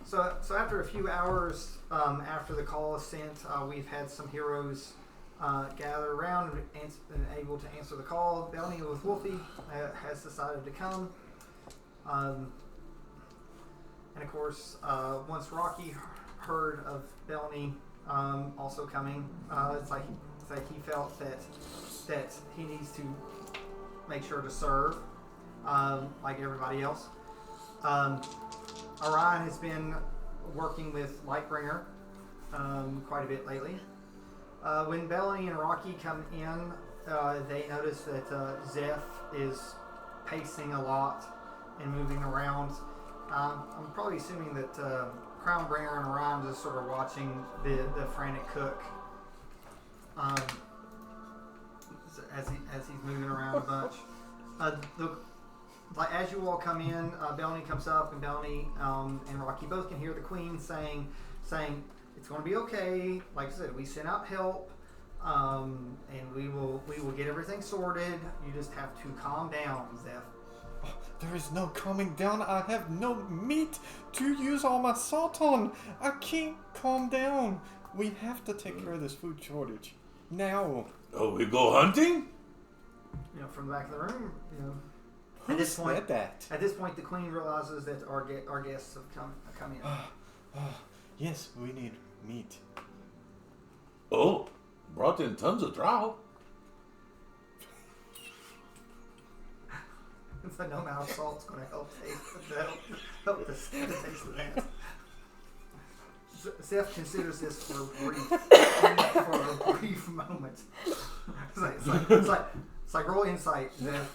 So after a few hours after the call is sent, we've had some heroes gather around and able to answer the call. Belny with Wolfie has decided to come. And of course, once Rocky heard of Belny also coming, it's like he felt that he needs to make sure to serve like everybody else. Orion has been working with Lightbringer quite a bit lately. When Belny and Rocky come in, they notice that Zeph is pacing a lot and moving around. I'm probably assuming that Crownbringer and Orion just sort of watching the frantic cook as he's moving around a bunch. Like as you all come in, Belny comes up, and Belny and Rocky both can hear the Queen saying it's going to be okay. Like I said, we sent out help, and we will get everything sorted. You just have to calm down, Zeph. There is no calming down. I have no meat to use all my salt on. I can't calm down. We have to take care of this food shortage now. Oh, we go hunting? From the back of the room, Who said that? At this point, the Queen realizes that our guests have come in. Yes, we need meat. Oh, brought in tons of trout. So no amount of salt's going to help the taste of that. Seth considers this for a brief moment. It's like roll insight, Zeph.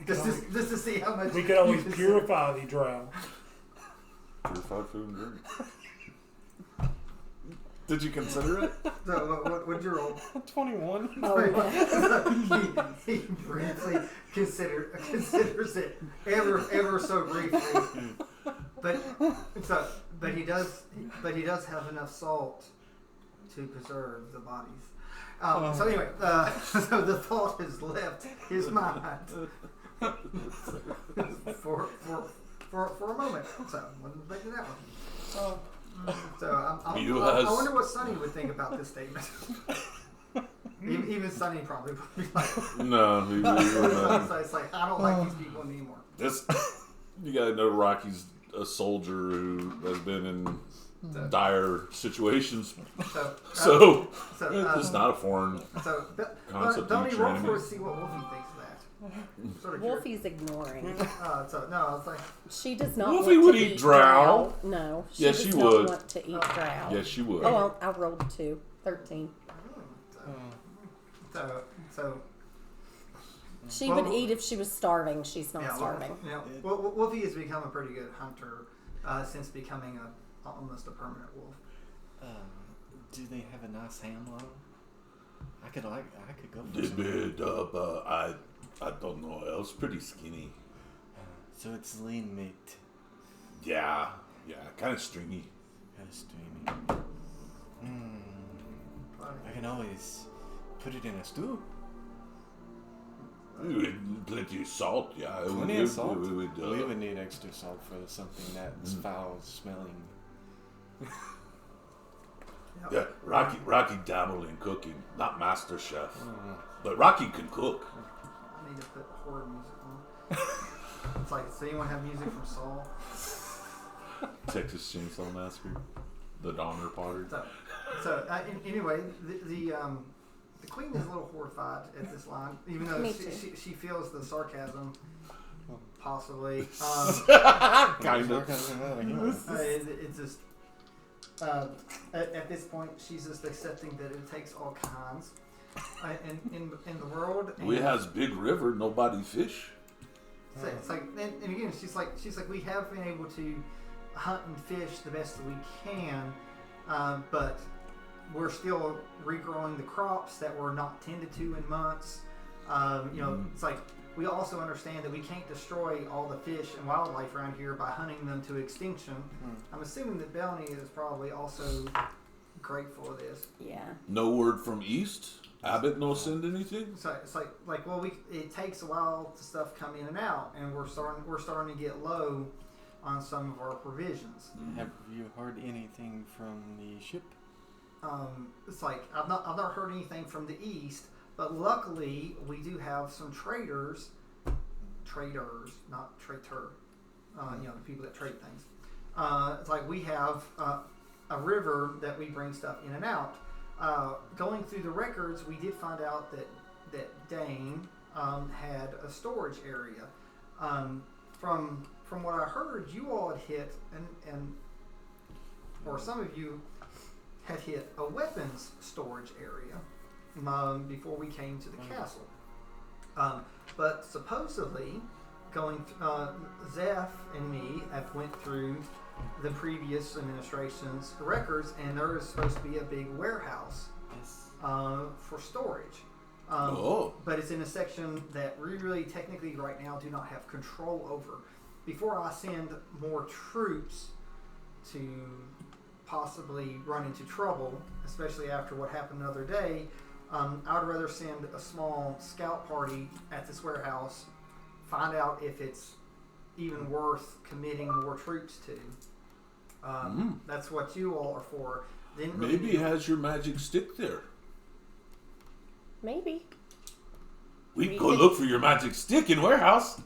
Just to see how much we could always purify the drow. Purified food and drink. Did you consider it? So what'd you roll? 21. He briefly considers it ever so briefly, but he does have enough salt to preserve the bodies. So anyway, so the thought has left his mind for a moment. So wasn't thinking that one. So I wonder what Sonny would think about this statement. Even Sonny probably would be like, no, he would so it's like I don't like these people anymore. You gotta know Rocky's a soldier who has been in dire situations, so it's not a foreign concept. Don't roll for us, see what Wolfie thinks of that. Sort of Wolfie's ignoring. I was like, she does not. Wolfie want would to eat drow. No, she Yes, does she not would. want to eat drow. Yes, she would. Oh, well, I rolled 13. So she would eat if she was starving. She's not starving. Well, Wolfie has become a pretty good hunter since becoming almost a permanent wolf. Do they have a nice ham load? I could go for They made up. I don't know. I was pretty skinny. So it's lean meat. Yeah, kind of stringy. Kind of stringy. I can always put it in a stew. Plenty of salt, yeah. Plenty of salt? We would need extra salt for something that's foul smelling. Yeah, Rocky dabbled in cooking, not master chef, but Rocky can cook. I need to put horror music on. It's like, so you want to have music from Saul? Texas Chainsaw Massacre, the Donner Potter. So anyway, the Queen is a little horrified at this line, even though she feels the sarcasm, possibly. Kind of. It's just at this point, she's just accepting that it takes all kinds. In the world, We has big river, nobody fish. So it's like, and again, she's like, we have been able to hunt and fish the best that we can, but we're still regrowing the crops that were not tended to in months. It's like we also understand that we can't destroy all the fish and wildlife around here by hunting them to extinction. I'm assuming that Belny is probably also grateful of this. Yeah. No word from East? Abbott no send anything? So it's like it takes a while to stuff come in and out, and we're starting to get low on some of our provisions. Have you heard anything from the ship? It's like I've not heard anything from the east, but luckily we do have some traders, not traitor. The people that trade things. It's like we have a river that we bring stuff in and out. Going through the records, we did find out that Dane had a storage area. From what I heard, you all had hit or some of you had hit a weapons storage area before we came to the castle. But supposedly, Zeph and me have went through the previous administration's records, and there is supposed to be a big warehouse for storage. But it's in a section that we really technically right now do not have control over. Before I send more troops to possibly run into trouble, especially after what happened the other day, I would rather send a small scout party at this warehouse, find out if it's even worth committing more troops to. That's what you all are for. Then maybe it has your magic stick there. Maybe. We can go look for your magic stick in warehouse.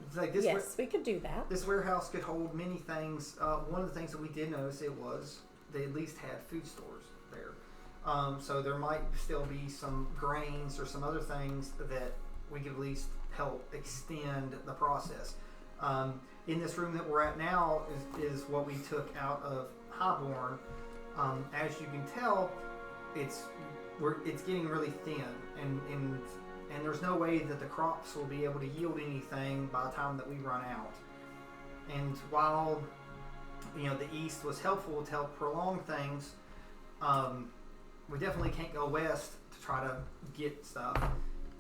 It's like this yes, we could do that. This warehouse could hold many things. One of the things that we did notice was they at least had food stores there. So there might still be some grains or some other things that we could at least help extend the process. In this room that we're at now is what we took out of Highborn. As you can tell, it's getting really thin, and there's no way that the crops will be able to yield anything by the time that we run out. And while the East was helpful to help prolong things, we definitely can't go west to try to get stuff.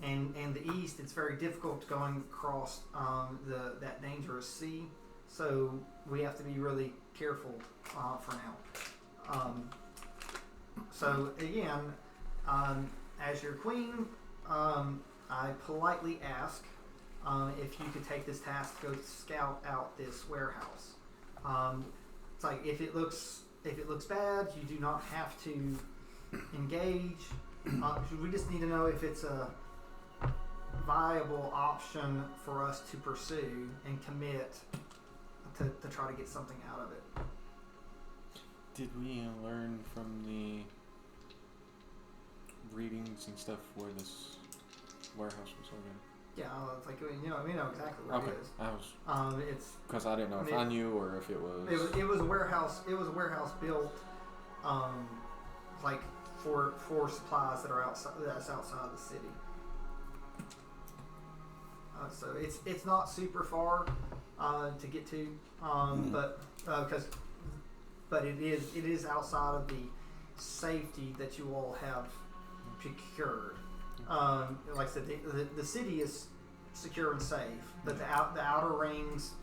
And the East, it's very difficult going across that dangerous sea. So we have to be really careful for now. So again, as your queen, I politely ask if you could take this task to go scout out this warehouse. It's like if it looks bad, you do not have to engage. We just need to know if it's a viable option for us to pursue and commit to try to get something out of it. Did we learn from the readings and stuff where this warehouse was located? Yeah, it's like we know exactly where it is. I was. It's because I didn't know if I knew or if it was. It was a warehouse. It was a warehouse built, like for supplies that are outside. That's outside of the city. So it's not super far to get to, but it is outside of the safety that you all have procured. Like I said, the city is secure and safe, but the outer rings,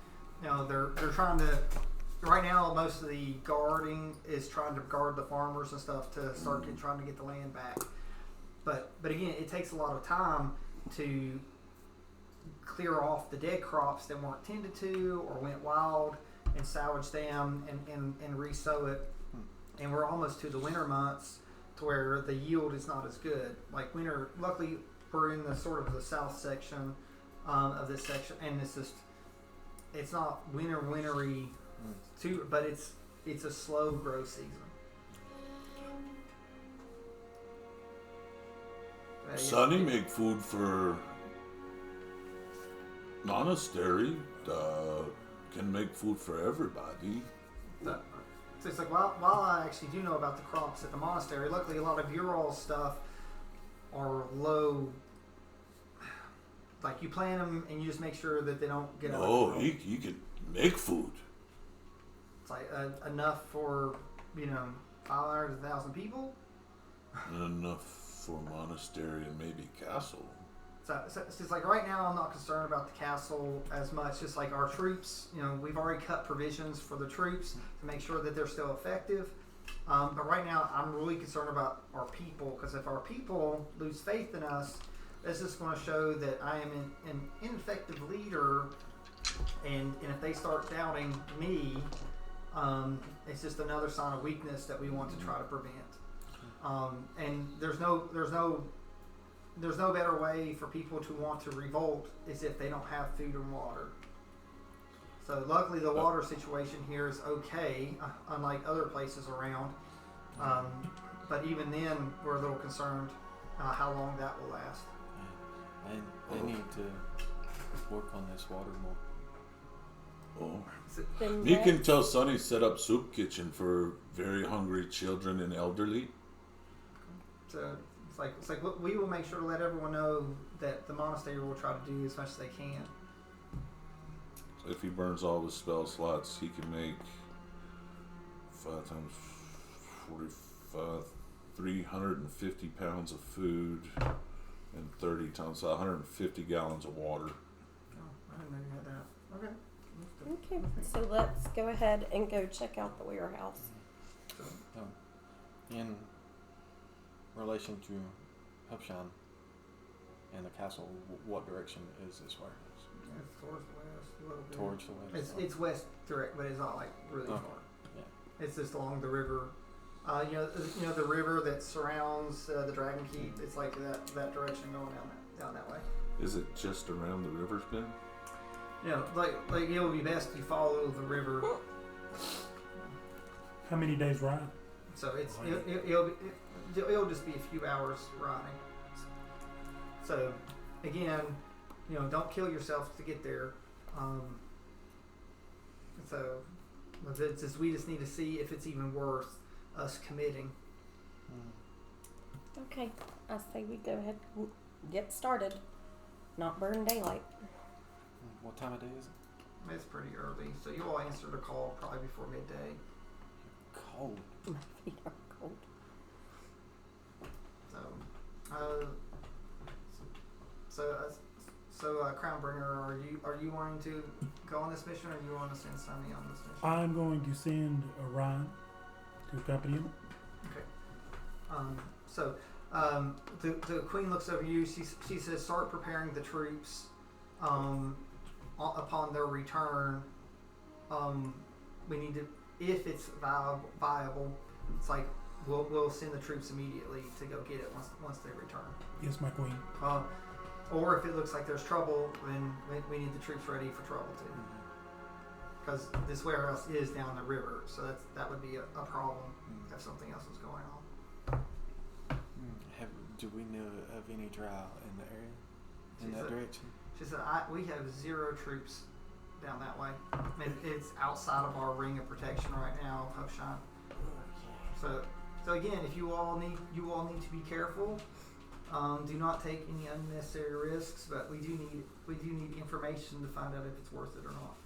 they're trying to. Right now, most of the guarding is trying to guard the farmers and stuff to start trying to get the land back. But again, it takes a lot of time to clear off the dead crops that weren't tended to or went wild and salvage them and re-sow it. And we're almost to the winter months to where the yield is not as good. Like winter, luckily we're in the sort of the south section of this section, and it's not wintry too, but it's a slow grow season. Sonny make food for monastery. Can make food for everybody. So it's like while I actually do know about the crops at the monastery, luckily a lot of your all stuff are low. Like you plant them and you just make sure that they don't get. Oh, he can make food. It's like enough for 500 to 1,000 people. Enough for monastery and maybe castle. So it's just like right now I'm not concerned about the castle as much. Just like our troops, we've already cut provisions for the troops to make sure that they're still effective. But right now I'm really concerned about our people, because if our people lose faith in us, this is going to show that I am an ineffective leader And if they start doubting me, it's just another sign of weakness that we want to try to prevent. And there's no better way for people to want to revolt is if they don't have food and water. So luckily the water situation here is okay, unlike other places around. But even then, we're a little concerned how long that will last. They need to work on this water more. Oh. You can tell Sonny set up soup kitchen for very hungry children and elderly. So it's like we will make sure to let everyone know that the monastery will try to do as much as they can. So if he burns all his spell slots, he can make 5 times 45, 350 pounds of food, and 30 times 150 gallons of water. Oh, I didn't know you had that. Okay. Okay, so let's go ahead and go check out the warehouse. In relation to Hubshan and the castle, what direction is this warehouse? It's towards the west. A little bit. Towards the west? It's west direct, but it's not like really far. Yeah. It's just along the river. You know the river that surrounds the Dragon Keep. It's like that direction going down that way. Is it just around the river's bend? You know, like it would be best to follow the river. How many days ride? So it'll just be a few hours riding. So again, don't kill yourself to get there. So it's just, we just need to see if it's even worth us committing. Okay, I say we go ahead and get started. Not burn daylight. What time of day is it? It's pretty early, so you all answered a call probably before midday. Cold. My feet are cold. So Crownbringer, are you wanting to go on this mission, or do you want to send Sonny on this mission? I'm going to send Orion to accompany him. Okay. The queen looks over you. She says, start preparing the troops. Upon their return, we need to, if it's viable, it's like we'll send the troops immediately to go get it once they return. Yes, my queen. Or if it looks like there's trouble, then we need the troops ready for trouble too. Because this warehouse is down the river, so that would be a problem if something else was going on. Do we know of any drow in the area? In that direction? She said, we have 0 troops down that way. It's outside of our ring of protection right now, Hubshan. So again, if you all need to be careful. Do not take any unnecessary risks, but we do need information to find out if it's worth it or not.